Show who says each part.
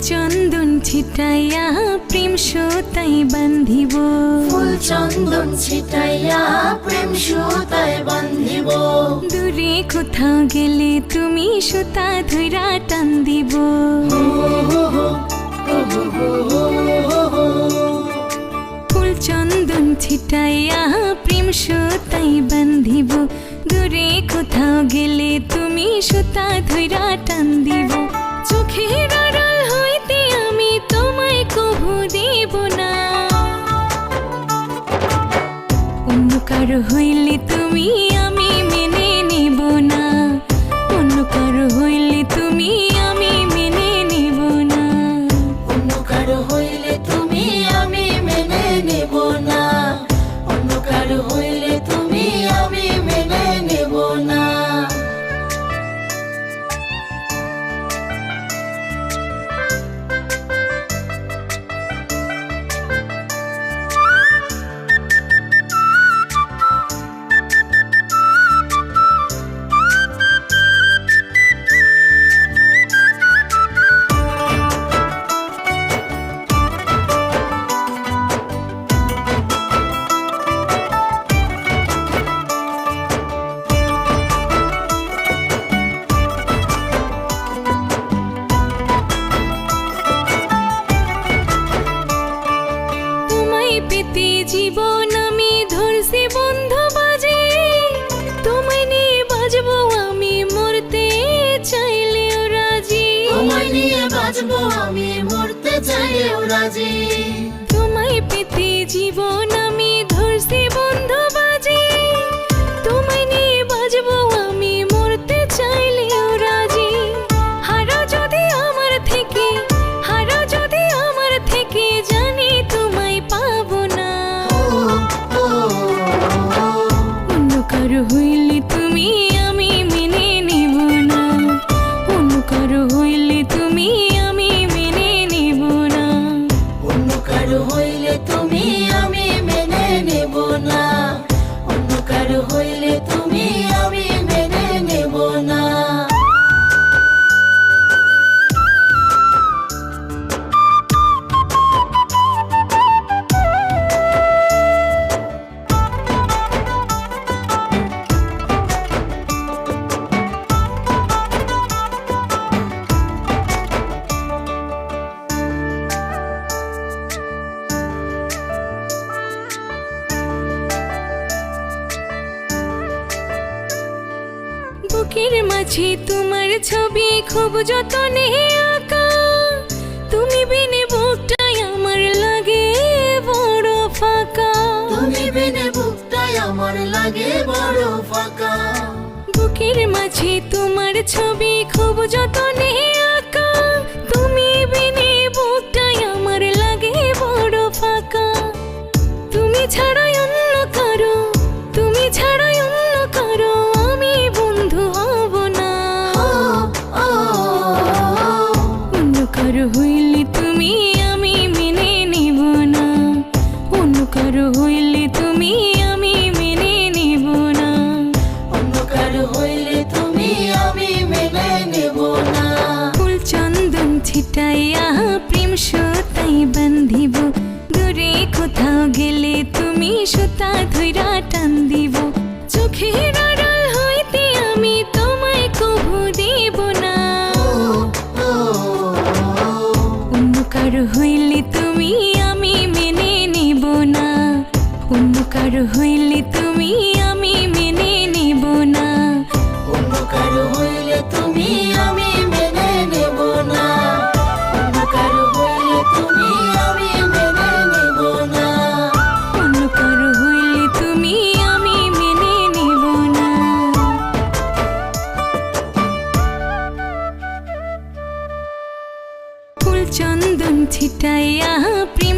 Speaker 1: চন্দন ছিটাইয়া প্রেম সুতাই বান্ধিব,
Speaker 2: ফুল চন্দন ছিটাইয়া প্রেম সুতায় বান্ধিব।
Speaker 1: দূরে কোথাও গেলে তুমি সুতা ধইরা টান দিব। ফুল চন্দন ছিটাইয়া প্রেম সুতাই বান্ধিব, দূরে কোথাও গেলে তুমি সুতা ধইরা টান দিব। চোখের আড়াল হইতে আমি তোমায় কভু দেব না, অন্য কারো হইলে তুমি আমি মেনে নেব না, অন্য কারো হইলে তুমি আমি মেনে নেব না,
Speaker 2: অন্য কারো হইলে তুমি আমি মেনে নেব না, অন্য কারো হইলে তুমি আমি মেনে নেব না।
Speaker 1: পেতে জীবন আমি ধরছি বন্ধ বাজে, তোমায় নিয়ে বাজবো আমি মরতে চাইলেও রাজি,
Speaker 2: তোমায় নিয়ে বাঁচবো আমি মরতে চাইলেও রাজি।
Speaker 1: তোমায় পেতে জীবন আমি ধরছি বন্ধ বাজে, তোমায় নিয়ে বাজবো আমি মরতে চাইলেও রাজি। হারা যদি আমার থেকে, হারা যদি আমার থেকে, জানি তোমায় পাবো না, অন্য কারো হইলে তুমি আমি মেনে নেব না, অন্য কারো হইলে তুমি আমি মেনে নেব না,
Speaker 2: অন্য কারো হইলে তুমি আমি মেনে নেব না, অন্য কারো হইলে তুমি আমি মেনে নেব না।
Speaker 1: বুকের মাঝে তোমার ছবি খুব যতনে আঁকা, তুমি বিনে বুকটাই আমার লাগে বড় ফাঁকা,
Speaker 2: তুমি বিনে বুকটাই আমার লাগে বড় ফাঁকা।
Speaker 1: বুকের মাঝে তোমার ছবি খুব যতনে আঁকা, তুমি বিনে বুকটাই আমার লাগে বড় ফাঁকা। তুমি ছাড়াই অন্য কারো, তুমি ছাড়াই অন্য কারো আমি বন্ধু হব না, অন্য কারো হইলে তুমি আমি মেনে নেব না, অন্য কারো হইলে তুমি আমি মেনে নেব না,
Speaker 2: অন্য কারো হইলে তুমি আমি মেনে নেব না।
Speaker 1: ফুল চন্দন ছিটাইয়া প্রেম সুতাই বান্ধিব, দূরে কোথাও গেলে তুমি সুতা ধইরা টান দিব। চোখের আড়াল হইতে আমি তোমায় কভু দেব না, অন্য কারো হইলে তুমি আমি মেনে নেব না, অন্য কারো হইলে তুমি আমি মেনে নেব না,
Speaker 2: অন্য কারো হইলে তুমি আমি মেনে নেব না, অন্য কারো হইলে তুমি আমি মেনে নেব না,
Speaker 1: অন্য কারো হইলে তুমি আমি মেনে নেব না। ফুল চন্দন ছিটাইয়া প্রেম